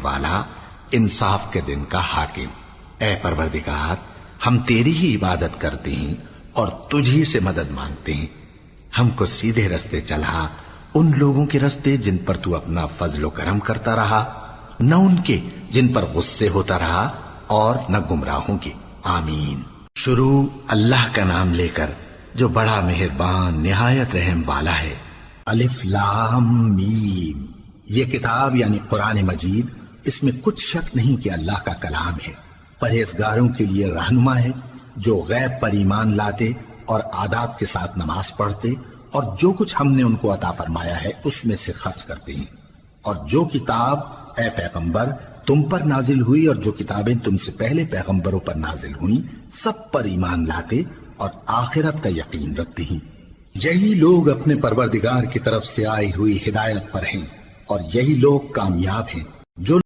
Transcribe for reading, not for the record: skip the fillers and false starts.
والا، انصاف کے دن کا حاکم۔ اے پروردگار، ہم تیری ہی عبادت کرتے ہیں اور تجھی سے مدد مانگتے ہیں۔ ہم کو سیدھے رستے چلا، ان لوگوں کے رستے جن پر تو اپنا فضل و کرم کرتا رہا، نہ ان کے جن پر غصے ہوتا رہا، اور نہ گمراہوں کے۔ آمین۔ شروع اللہ کا نام لے کر جو بڑا مہربان نہایت رحم والا ہے۔ الف لام میم۔ یہ کتاب یعنی قرآن مجید، اس میں کچھ شک نہیں کہ اللہ کا کلام ہے، پرہیزگاروں کے لیے رہنما ہے، جو غیب پر ایمان لاتے اور آداب کے ساتھ نماز پڑھتے اور جو کچھ ہم نے ان کو عطا فرمایا ہے اس میں سے خرچ کرتے ہیں، اور جو کتاب اے پیغمبر تم پر نازل ہوئی اور جو کتابیں تم سے پہلے پیغمبروں پر نازل ہوئیں سب پر ایمان لاتے اور آخرت کا یقین رکھتے ہیں۔ یہی لوگ اپنے پروردگار کی طرف سے آئی ہوئی ہدایت پر ہیں اور یہی لوگ کامیاب ہیں۔ جو